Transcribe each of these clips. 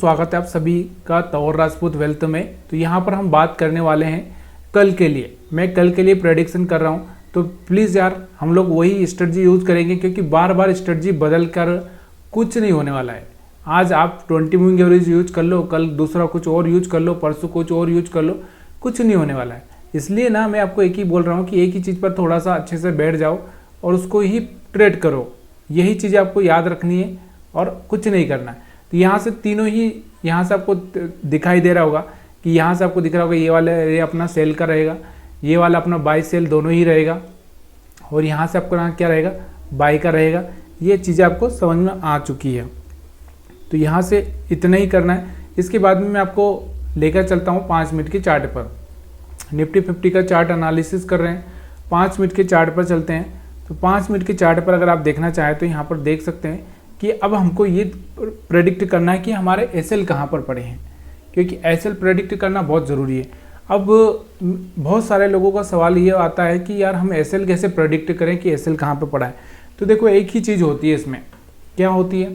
स्वागत है आप सभी का तौर राजपूत वेल्थ में। तो यहाँ पर हम बात करने वाले हैं कल के लिए। मैं कल के लिए प्रेडिक्शन कर रहा हूँ, तो प्लीज़ यार हम लोग वही स्ट्रेटजी यूज़ करेंगे, क्योंकि बार बार स्ट्रेटजी बदल कर कुछ नहीं होने वाला है। आज आप 20 मूविंग एवरेज यूज कर लो, कल दूसरा कुछ और यूज कर लो, परसों कुछ और यूज कर लो, कुछ नहीं होने वाला है। इसलिए ना मैं आपको एक ही बोल रहा हूँ कि एक ही चीज़ पर थोड़ा सा अच्छे से बैठ जाओ और उसको ही ट्रेड करो। यही चीज़ें आपको याद रखनी है और कुछ नहीं करना है। तो यहाँ से तीनों ही, यहाँ से आपको दिखाई दे रहा होगा कि यहाँ से आपको दिख रहा होगा ये अपना सेल का रहेगा, ये वाला अपना बाई सेल दोनों ही रहेगा, और यहाँ से आपको क्या रहेगा, बाई का रहेगा। ये चीज़ें आपको समझ में आ चुकी है। तो यहाँ से इतना ही करना है। इसके बाद में मैं आपको लेकर चलता हूँ 5 मिनट के चार्ट पर। निफ्टी 50 का चार्ट एनालिसिस कर रहे हैं, 5 मिनट के चार्ट पर चलते हैं। तो 5 मिनट के चार्ट पर अगर आप देखना चाहें तो यहाँ पर देख सकते हैं कि अब हमको ये प्रेडिक्ट करना है कि हमारे एसएल कहाँ पर पड़े हैं, क्योंकि एसएल प्रेडिक्ट करना बहुत ज़रूरी है। अब बहुत सारे लोगों का सवाल ये आता है कि यार हम एसएल कैसे प्रेडिक्ट करें कि एसएल कहाँ पर पड़ा है। तो देखो एक ही चीज़ होती है इसमें, क्या होती है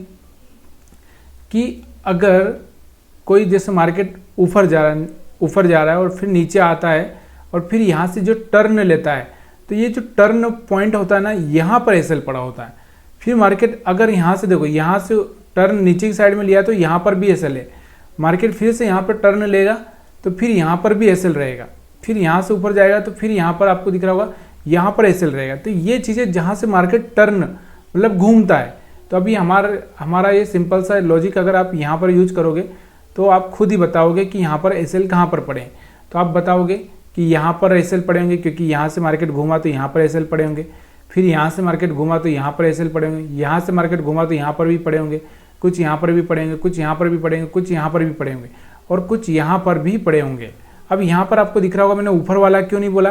कि अगर कोई जैसे मार्केट ऊपर जा रहा है और फिर नीचे आता है और फिर यहाँ से जो टर्न लेता है, तो ये जो टर्न पॉइंट होता है ना, यहाँ पर एसएल पड़ा होता है। फिर मार्केट अगर यहाँ से देखो, यहाँ से टर्न नीचे की साइड में लिया तो यहाँ पर भी एसएल है। मार्केट फिर से यहाँ पर टर्न लेगा तो फिर यहाँ पर भी एसएल रहेगा। फिर यहाँ से ऊपर जाएगा तो फिर यहाँ पर आपको दिख रहा होगा यहाँ पर एसएल रहेगा। तो ये चीज़ें जहाँ से मार्केट टर्न मतलब घूमता है, तो अभी हमारा ये सिंपल सा लॉजिक अगर आप यहाँ पर यूज करोगे तो आप खुद ही बताओगे कि यहाँ पर एसएल कहाँ पर पड़े हैं। तो आप बताओगे कि यहाँ पर एसएल पड़े होंगे, क्योंकि यहाँ से मार्केट घूमा तो यहाँ पर एसएल पड़े होंगे। फिर यहाँ से मार्केट घूमा तो यहाँ पर एसएल पड़े होंगे, यहाँ से मार्केट घूमा तो यहाँ पर भी पड़े होंगे, कुछ यहाँ पर भी पड़े होंगे, कुछ यहाँ पर भी पड़े होंगे, कुछ यहाँ पर भी पड़े होंगे, और कुछ यहाँ पर भी पड़े होंगे। अब यहाँ पर आपको दिख रहा होगा, मैंने ऊपर वाला क्यों नहीं बोला,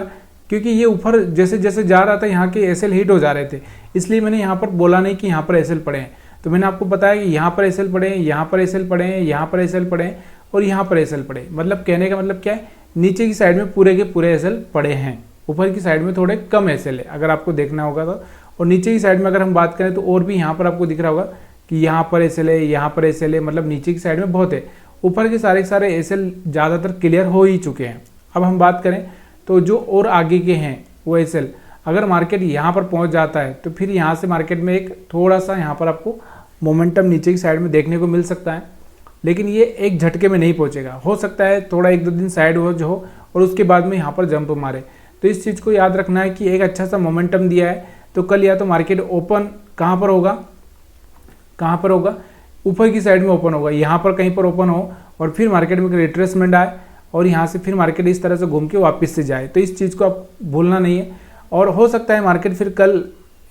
क्योंकि ये ऊपर जैसे जैसे जा रहा था यहाँ के एसएल हिट हो जा रहे थे, इसलिए मैंने यहाँ पर बोला नहीं कि यहाँ पर एसएल पड़े हैं। तो मैंने आपको बताया कि यहाँ पर एसएल पड़े हैं, यहाँ पर एसएल पड़े हैं, यहाँ पर एसएल पड़े हैं और यहाँ पर एसएल पड़े। मतलब कहने का मतलब क्या है, नीचे की साइड में पूरे के पूरे एसएल पड़े हैं, ऊपर की साइड में थोड़े कम एसएल है अगर आपको देखना होगा तो। और नीचे की साइड में अगर हम बात करें तो और भी यहाँ पर आपको दिख रहा होगा कि यहाँ पर एसएल है, यहाँ पर एसएल है, मतलब नीचे की साइड में बहुत है। ऊपर के सारे एसएल ज़्यादातर क्लियर हो ही चुके हैं। अब हम बात करें तो जो और आगे के हैं वो एसएल, अगर मार्केट यहाँ पर पहुँच जाता है तो फिर यहाँ से मार्केट में एक थोड़ा सा यहाँ पर आपको मोमेंटम नीचे की साइड में देखने को मिल सकता है, लेकिन ये एक झटके में नहीं पहुँचेगा। हो सकता है थोड़ा 1-2 दिन साइड हो जो और उसके बाद में यहाँ पर जंप मारे। तो इस चीज़ को याद रखना है कि एक अच्छा सा मोमेंटम दिया है तो कल या तो मार्केट ओपन कहाँ पर होगा, ऊपर की साइड में ओपन होगा, यहाँ पर कहीं पर ओपन हो और फिर मार्केट में रिट्रेसमेंट आए और यहाँ से फिर मार्केट इस तरह से घूम के वापस से जाए। तो इस चीज़ को आप भूलना नहीं है। और हो सकता है मार्केट फिर कल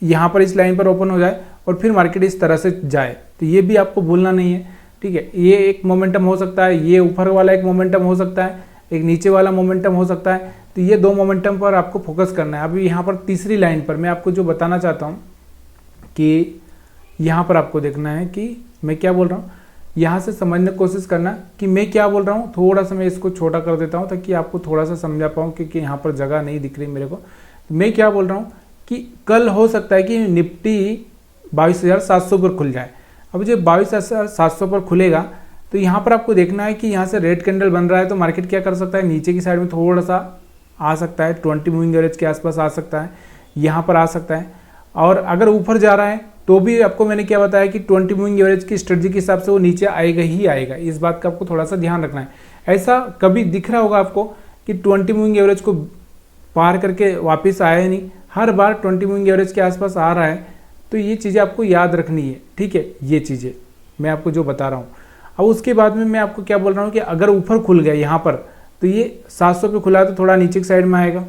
यहाँ पर इस लाइन पर ओपन हो जाए और फिर मार्केट इस तरह से जाए, तो ये भी आपको भूलना नहीं है। ठीक है, ये एक मोमेंटम हो सकता है, ये ऊपर वाला एक मोमेंटम हो सकता है, एक नीचे वाला मोमेंटम हो सकता है। तो ये 2 मोमेंटम पर आपको फोकस करना है। अभी यहाँ पर तीसरी लाइन पर मैं आपको जो बताना चाहता हूँ कि यहाँ पर आपको देखना है कि मैं क्या बोल रहा हूँ, यहाँ से समझने की कोशिश करना कि मैं क्या बोल रहा हूँ। थोड़ा सा मैं इसको छोटा कर देता हूँ ताकि आपको थोड़ा सा समझा पाऊँ, क्योंकि यहाँ पर जगह नहीं दिख रही मेरे को। मैं क्या बोल रहा हूँ कि कल हो सकता है कि निफ्टी 22,700 पर खुल जाए। अब जब 22,700 पर खुलेगा तो यहाँ पर आपको देखना है कि यहाँ से रेड कैंडल बन रहा है, तो मार्केट क्या कर सकता है, नीचे की साइड में थोड़ा सा आ सकता है, 20 मूविंग एवरेज के आसपास आ सकता है, यहाँ पर आ सकता है। और अगर ऊपर जा रहा है तो भी आपको मैंने क्या बताया कि 20 मूविंग एवरेज की स्ट्रेटजी के हिसाब से वो नीचे आएगा ही आएगा। इस बात का आपको थोड़ा सा ध्यान रखना है। ऐसा कभी दिख रहा होगा आपको कि 20 मूविंग एवरेज को पार करके वापस आया नहीं, हर बार 20 मूविंग एवरेज के आसपास आ रहा है। तो ये चीज़ें आपको याद रखनी है। ठीक है, ये चीज़ें मैं आपको जो बता रहा हूँ। अब उसके बाद में मैं आपको क्या बोल रहा हूँ कि अगर ऊपर खुल गया यहाँ पर, तो ये 700 पे खुला तो थोड़ा नीचे की साइड में आएगा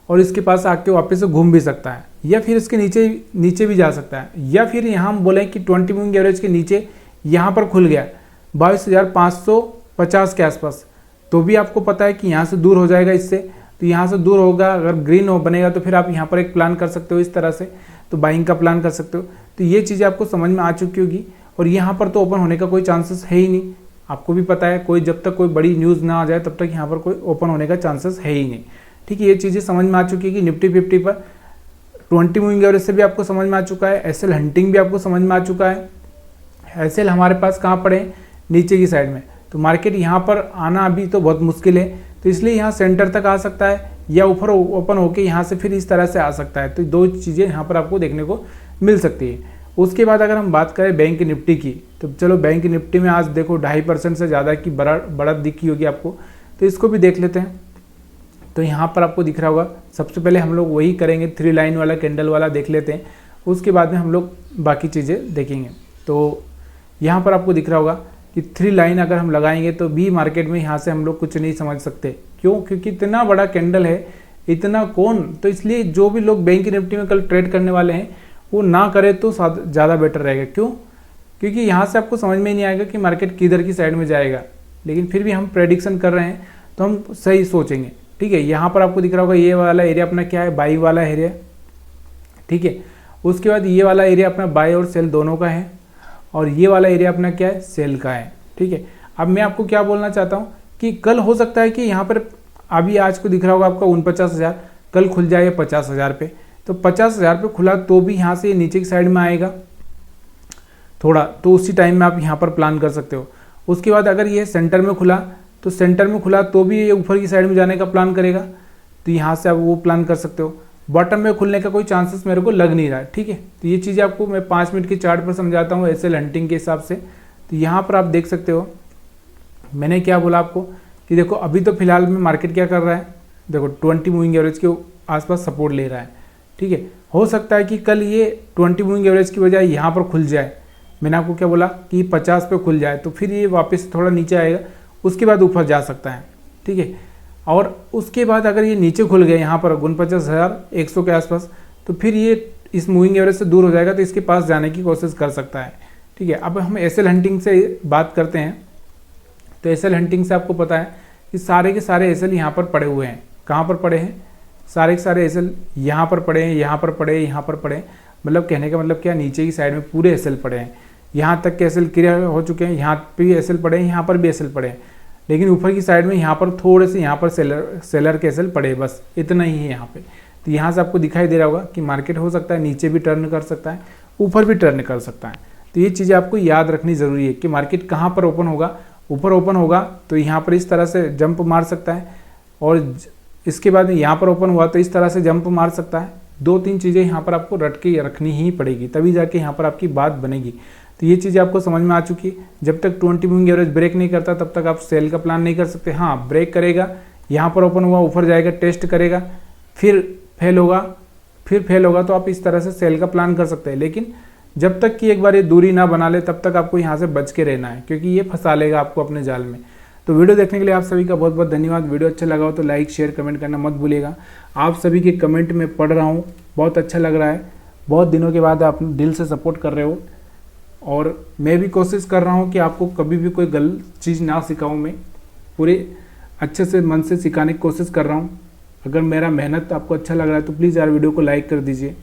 और इसके पास आके वापस से घूम भी सकता है, या फिर इसके नीचे भी जा सकता है, या फिर यहाँ हम बोलें कि 20 मूविंग एवरेज के नीचे यहाँ पर खुल गया 22,550 के आसपास, तो भी आपको पता है कि यहाँ से दूर हो जाएगा इससे। तो यहाँ से दूर होगा, अगर ग्रीन हो बनेगा तो फिर आप यहाँ पर एक प्लान कर सकते हो इस तरह से, तो बाइंग का प्लान कर सकते हो। तो ये चीज़ें आपको समझ में आ चुकी होगी। और यहाँ पर तो ओपन होने का कोई चांसेस है ही नहीं, आपको भी पता है। कोई जब तक कोई बड़ी न्यूज़ ना आ जाए तब तक यहाँ पर कोई ओपन होने का चांसेस है ही नहीं। ठीक है, ये चीज़ें समझ में आ चुकी है कि निफ्टी 50 पर 20 मूविंग एवरेज से भी आपको समझ में आ चुका है, एसएल हंटिंग भी आपको समझ में आ चुका है। एसएल हमारे पास कहाँ पड़े हैं, नीचे की साइड में, तो मार्केट यहाँ पर आना अभी तो बहुत मुश्किल है। तो इसलिए यहाँ सेंटर तक आ सकता है या ऊपर ओपन होके यहाँ से फिर इस तरह से आ सकता है। तो दो चीज़ें यहाँ पर आपको देखने को मिल सकती है। उसके बाद अगर हम बात करें बैंक निफ्टी की, तो चलो बैंक निफ्टी में आज देखो 2.5% से ज़्यादा की बढ़त दिखी होगी आपको, तो इसको भी देख लेते हैं। तो यहाँ पर आपको दिख रहा होगा, सबसे पहले हम लोग वही करेंगे, 3 लाइन वाला कैंडल वाला देख लेते हैं, उसके बाद में हम लोग बाकी चीज़ें देखेंगे। तो यहाँ पर आपको दिख रहा होगा कि 3 लाइन अगर हम लगाएंगे तो भी मार्केट में यहाँ से हम लोग कुछ नहीं समझ सकते। क्यों? क्योंकि इतना बड़ा कैंडल है, इतना कौन, तो इसलिए जो भी लोग बैंक निफ्टी में कल ट्रेड करने वाले हैं वो ना करे तो ज़्यादा बेटर रहेगा। क्यों? क्योंकि यहाँ से आपको समझ में नहीं आएगा कि मार्केट किधर की साइड में जाएगा, लेकिन फिर भी हम प्रेडिक्शन कर रहे हैं तो हम सही सोचेंगे। ठीक है, यहाँ पर आपको दिख रहा होगा ये वाला एरिया अपना क्या है, बाई वाला एरिया। ठीक है, उसके बाद ये वाला एरिया अपना बाई और सेल दोनों का है, और ये वाला एरिया अपना क्या है, सेल का है। ठीक है, अब मैं आपको क्या बोलना चाहता हूँ कि कल हो सकता है कि यहाँ पर अभी आज को दिख रहा होगा आपका 49,000, कल खुल जाए 50,000 पे, तो 50,000 पे खुला तो भी यहाँ से नीचे की साइड में आएगा थोड़ा, तो उसी टाइम में आप यहाँ पर प्लान कर सकते हो। उसके बाद अगर ये सेंटर में खुला, तो सेंटर में खुला तो भी ये ऊपर की साइड में जाने का प्लान करेगा, तो यहाँ से आप वो प्लान कर सकते हो। बॉटम में खुलने का कोई चांसेस मेरे को लग नहीं रहा है। ठीक है, तो ये चीज़ें आपको मैं 5 मिनट की चार्ट पर समझाता हूँ एसएल हंटिंग के हिसाब से। तो यहाँ पर आप देख सकते हो मैंने क्या बोला आपको कि देखो अभी तो फिलहाल में मार्केट क्या कर रहा है, देखो 20 मूविंग एवरेज के आसपास सपोर्ट ले रहा है। ठीक है, हो सकता है कि कल ये 20 मूविंग एवरेज की बजाय यहाँ पर खुल जाए, मैंने आपको क्या बोला कि 50 पे खुल जाए, तो फिर ये वापस थोड़ा नीचे आएगा, उसके बाद ऊपर जा सकता है। ठीक है, और उसके बाद अगर ये नीचे खुल गया यहाँ पर 49,100 के आसपास, तो फिर ये इस मूविंग एवरेज से दूर हो जाएगा, तो इसके पास जाने की कोशिश कर सकता है। ठीक है, अब हम एसएल हंटिंग से बात करते हैं। तो एसएल हंटिंग से आपको पता है कि सारे के सारे एसएल यहाँ पर पड़े हुए हैं। कहाँ पर पड़े हैं? सारे के सारे एसएल यहाँ पर पड़े हैं, यहाँ पर पड़े हैं, यहाँ पर पड़े हैं। मतलब कहने का मतलब क्या, नीचे की साइड में पूरे एसएल पड़े हैं। यहाँ तक के एसएल क्लियर हो चुके हैं, यहाँ पे भी एसएल पड़े हैं, यहाँ पर भी एसएल पड़े हैं, लेकिन ऊपर की साइड में यहाँ पर थोड़े से यहाँ पर सेलर के एसएल पड़े, बस इतना ही है यहाँ पे। तो यहाँ से आपको दिखाई दे रहा होगा कि मार्केट हो सकता है नीचे भी टर्न कर सकता है, ऊपर भी टर्न कर सकता है। तो ये चीज़ें आपको याद रखनी ज़रूरी है कि मार्केट कहाँ पर ओपन होगा। ऊपर ओपन होगा तो यहाँ पर इस तरह से जंप मार सकता है, और इसके बाद में यहाँ पर ओपन हुआ तो इस तरह से जंप मार सकता है। 2-3 चीज़ें यहाँ पर आपको रट के रखनी ही पड़ेगी, तभी जाके यहाँ पर आपकी बात बनेगी। तो ये चीज़ें आपको समझ में आ चुकी है। जब तक 20 मूविंग एवरेज ब्रेक नहीं करता तब तक आप सेल का प्लान नहीं कर सकते। हाँ, ब्रेक करेगा, यहाँ पर ओपन हुआ, ऊपर जाएगा, टेस्ट करेगा, फिर फेल होगा तो आप इस तरह से सेल का प्लान कर सकते हैं। लेकिन जब तक कि एक बार ये दूरी ना बना ले तब तक आपको यहाँ से बच के रहना है, क्योंकि ये फंसा लेगा आपको अपने जाल में। तो वीडियो देखने के लिए आप सभी का बहुत बहुत धन्यवाद। वीडियो अच्छा लगा हो तो लाइक शेयर कमेंट करना मत भूलिएगा। आप सभी के कमेंट में पढ़ रहा हूँ, बहुत अच्छा लग रहा है। बहुत दिनों के बाद आप दिल से सपोर्ट कर रहे हो, और मैं भी कोशिश कर रहा हूँ कि आपको कभी भी कोई गलत चीज़ ना सिखाऊँ। मैं पूरे अच्छे से मन से सिखाने की कोशिश कर रहा हूँ। अगर मेरा मेहनत आपको अच्छा लग रहा है तो प्लीज़ यार वीडियो को लाइक कर दीजिए।